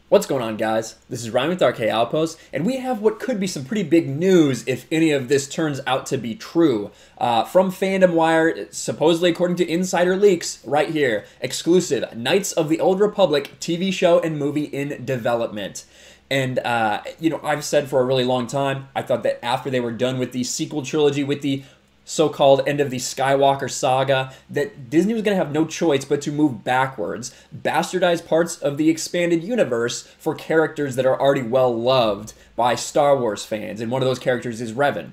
What's going on, guys? This is Ryan with AFK Outpost, and we have what could be some pretty big news if any of this turns out to be true. From Fandom Wire, supposedly according to insider leaks, right here, exclusive Knights of the Old Republic TV show and movie in development. And, I've said for a really long time, I thought that after they were done with the sequel trilogy, with the so-called end of the Skywalker saga, that Disney was going to have no choice but to move backwards, bastardize parts of the expanded universe for characters that are already well-loved by Star Wars fans, and one of those characters is Revan.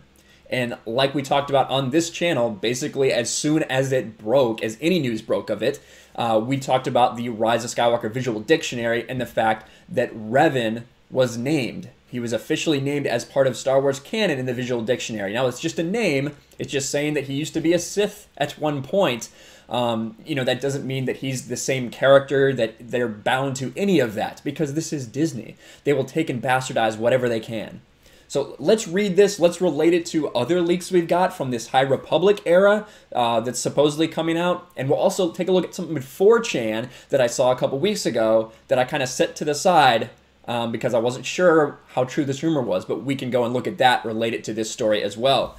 And like we talked about on this channel, basically as soon as it broke, as any news broke of it, we talked about the Rise of Skywalker visual dictionary and the fact that Revan was named. He was officially named as part of Star Wars canon in the visual dictionary. Now, it's just a name. It's just saying that he used to be a Sith at one point. That doesn't mean that he's the same character, that they're bound to any of that, because this is Disney. They will take and bastardize whatever they can. So let's read this. Let's relate it to other leaks we've got from this High Republic era that's supposedly coming out. And we'll also take a look at something with 4chan that I saw a couple weeks ago that I kind of set to the side because I wasn't sure how true this rumor was, but we can go and look at that, relate it to this story as well.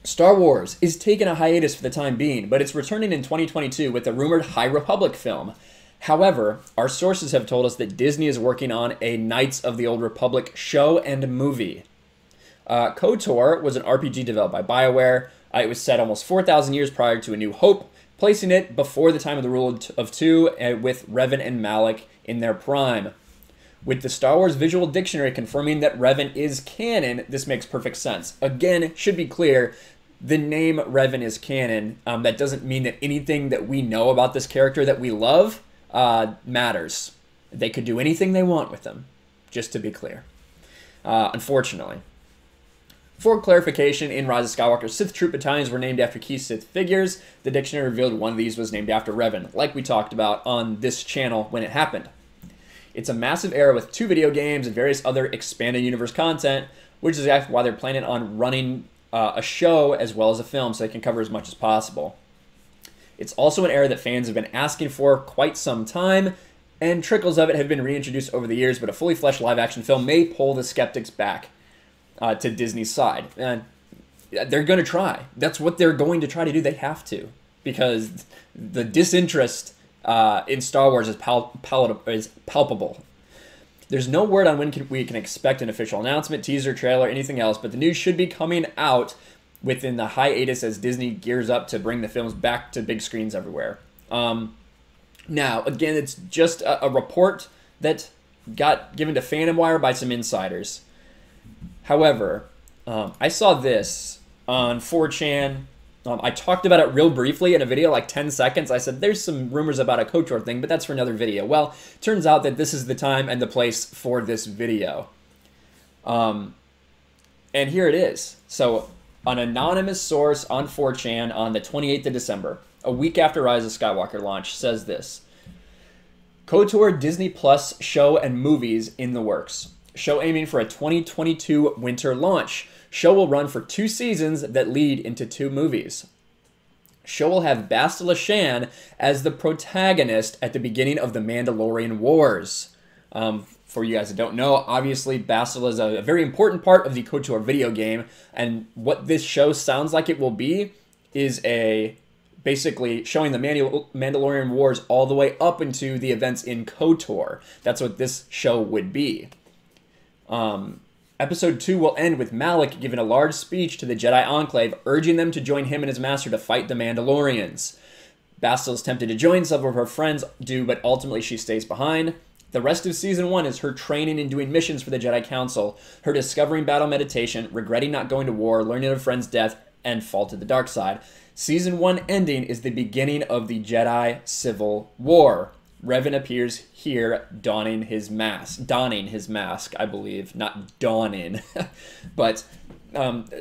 Star Wars is taking a hiatus for the time being, but it's returning in 2022 with the rumored High Republic film. However, our sources have told us that Disney is working on a Knights of the Old Republic show and movie. KOTOR was an RPG developed by BioWare. It was set almost 4,000 years prior to A New Hope, placing it before the time of the Rule of Two, with Revan and Malak in their prime. With the Star Wars Visual Dictionary confirming that Revan is canon, this makes perfect sense. Again, it should be clear, the name Revan is canon. That doesn't mean that anything that we know about this character that we love matters. They could do anything they want with him, just to be clear. Unfortunately. For clarification, in Rise of Skywalker, Sith troop battalions were named after key Sith figures. The dictionary revealed one of these was named after Revan, like we talked about on this channel when it happened. It's a massive era with 2 video games and various other expanded universe content, which is actually why they're planning on running a show as well as a film so they can cover as much as possible. It's also an era that fans have been asking for quite some time, and trickles of it have been reintroduced over the years, but a fully fleshed live-action film may pull the skeptics back to Disney's side. And they're going to try. That's what they're going to try to do. They have to, because the disinterest in Star Wars is palpable. There's no word on when we can expect an official announcement, teaser, trailer, anything else, but the news should be coming out within the hiatus as Disney gears up to bring the films back to big screens everywhere. Now, again, it's just a report that got given to Fandom Wire by some insiders. However, I saw this on 4chan. I talked about it real briefly in a video, like 10 seconds. I said, there's some rumors about a KOTOR thing, but that's for another video. Well, turns out that this is the time and the place for this video. And here it is. So, an anonymous source on 4chan on the 28th of December, a week after Rise of Skywalker launch, says this. KOTOR Disney Plus show and movies in the works. Show aiming for a 2022 winter launch. Show will run for 2 seasons that lead into 2 movies. Show will have Bastila Shan as the protagonist at the beginning of the Mandalorian Wars. For you guys that don't know, obviously Bastila is a very important part of the KOTOR video game, and what this show sounds like it will be is basically showing the Mandalorian Wars all the way up into the events in KOTOR. That's what this show would be. Episode 2 will end with Malak giving a large speech to the Jedi Enclave, urging them to join him and his master to fight the Mandalorians. Bastila is tempted to join, several of her friends do, but ultimately she stays behind. The rest of Season 1 is her training and doing missions for the Jedi Council, her discovering battle meditation, regretting not going to war, learning of a friend's death, and fall to the dark side. Season 1 ending is the beginning of the Jedi Civil War. Revan appears here donning his mask, I believe, not dawning. But,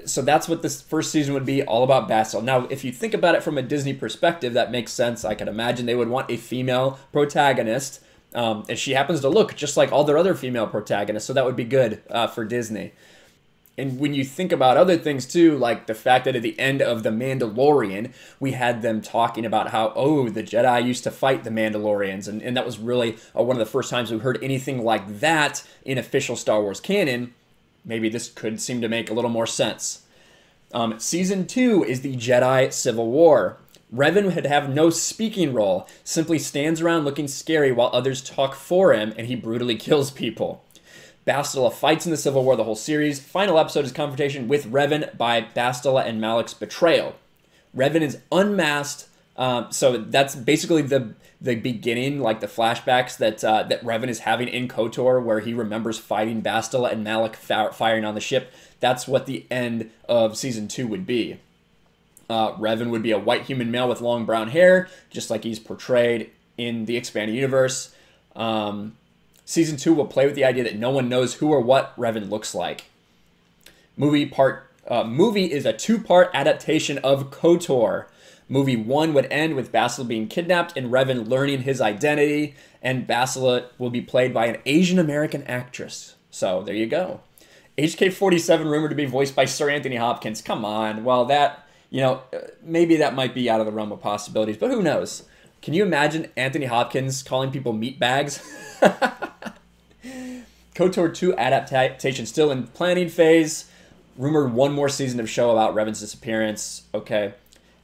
so that's what this first season would be, all about Bastila. Now, if you think about it from a Disney perspective, that makes sense. I could imagine they would want a female protagonist, and she happens to look just like all their other female protagonists, so that would be good for Disney. And when you think about other things too, like the fact that at the end of The Mandalorian, we had them talking about how, oh, the Jedi used to fight the Mandalorians. And that was really one of the first times we heard anything like that in official Star Wars canon. Maybe this could seem to make a little more sense. Season 2 is the Jedi Civil War. Revan would have no speaking role, simply stands around looking scary while others talk for him, and he brutally kills people. Bastila fights in the Civil War the whole series. Final episode is confrontation with Revan by Bastila and Malik's betrayal. Revan is unmasked, so that's basically the beginning, like the flashbacks that Revan is having in KOTOR, where he remembers fighting Bastila and Malik firing on the ship. That's what the end of Season 2 would be. Revan would be a white human male with long brown hair, just like he's portrayed in the expanded universe. Season 2 will play with the idea that no one knows who or what Revan looks like. Movie is a 2-part adaptation of KOTOR. Movie 1 would end with Bastila being kidnapped and Revan learning his identity, and Bastila will be played by an Asian American actress. So there you go. HK-47 rumored to be voiced by Sir Anthony Hopkins. Come on. Well, that, maybe that might be out of the realm of possibilities, but who knows? Can you imagine Anthony Hopkins calling people meatbags? KOTOR 2 adaptation still in planning phase. Rumored 1 more season of show about Revan's disappearance. Okay.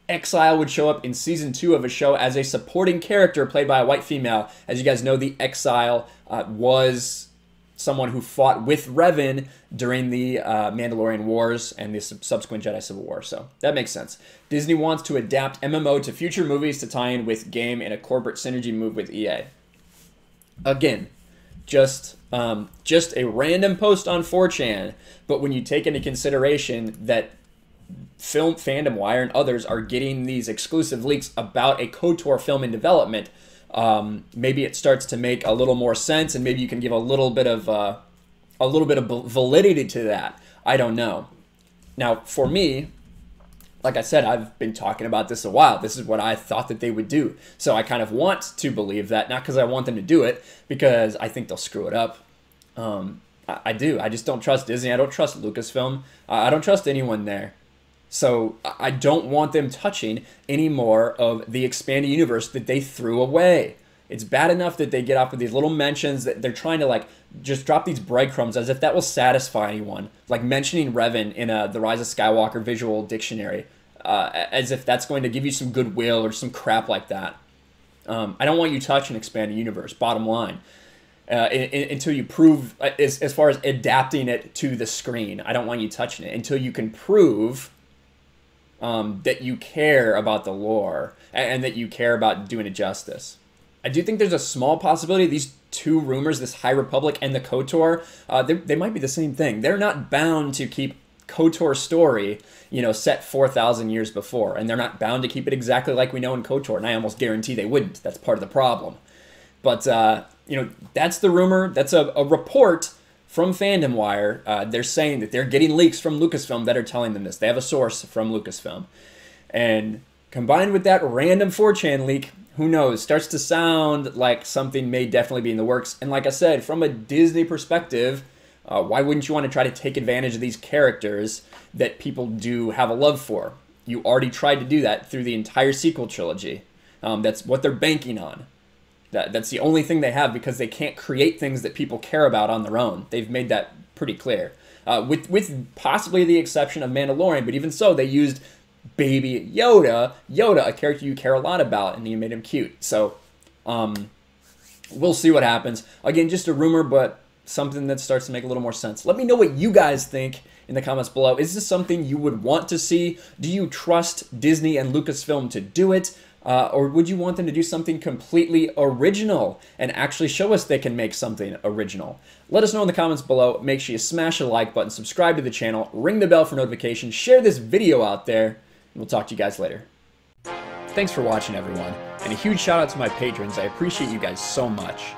Exile would show up in Season 2 of a show as a supporting character played by a white female. As you guys know, the Exile was someone who fought with Revan during the Mandalorian Wars and the subsequent Jedi Civil War. So that makes sense. Disney wants to adapt MMO to future movies to tie in with game in a corporate synergy move with EA. Again, just a random post on 4chan, but when you take into consideration that Film Fandom Wire and others are getting these exclusive leaks about a KOTOR film in development, maybe it starts to make a little more sense, and maybe you can give a little bit of validity to that. I don't know. Now, for me, like I said, I've been talking about this a while. This is what I thought that they would do. So I kind of want to believe that, not because I want them to do it, because I think they'll screw it up. I do. I just don't trust Disney. I don't trust Lucasfilm. I don't trust anyone there. So I don't want them touching any more of the expanded universe that they threw away. It's bad enough that they get off with these little mentions that they're trying to like just drop these breadcrumbs as if that will satisfy anyone. Like mentioning Revan in the Rise of Skywalker visual dictionary, as if that's going to give you some goodwill or some crap like that. I don't want you touching expanded universe, bottom line. Until you prove, as far as adapting it to the screen, I don't want you touching it until you can prove that you care about the lore and that you care about doing it justice. I do think there's a small possibility these two rumors, this High Republic and the KOTOR, they might be the same thing. They're not bound to keep KOTOR's story, set 4,000 years before, and they're not bound to keep it exactly like we know in KOTOR, and I almost guarantee they wouldn't. That's part of the problem. But, that's the rumor. That's a report from Fandom Wire. They're saying that they're getting leaks from Lucasfilm that are telling them this. They have a source from Lucasfilm. And combined with that random 4chan leak, who knows, starts to sound like something may definitely be in the works. And like I said, from a Disney perspective, why wouldn't you want to try to take advantage of these characters that people do have a love for? You already tried to do that through the entire sequel trilogy. That's what they're banking on. That's the only thing they have because they can't create things that people care about on their own. They've made that pretty clear. With possibly the exception of Mandalorian, but even so, they used Baby Yoda, a character you care a lot about, and you made him cute. So, we'll see what happens. Again, just a rumor, but something that starts to make a little more sense. Let me know what you guys think in the comments below. Is this something you would want to see? Do you trust Disney and Lucasfilm to do it? Or would you want them to do something completely original and actually show us they can make something original? Let us know in the comments below. Make sure you smash the like button, subscribe to the channel, ring the bell for notifications, share this video out there, and we'll talk to you guys later. Thanks for watching, everyone, and a huge shout out to my patrons. I appreciate you guys so much.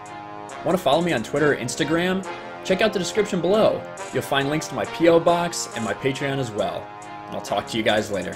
Want to follow me on Twitter or Instagram? Check out the description below. You'll find links to my P.O. box and my Patreon as well. And I'll talk to you guys later.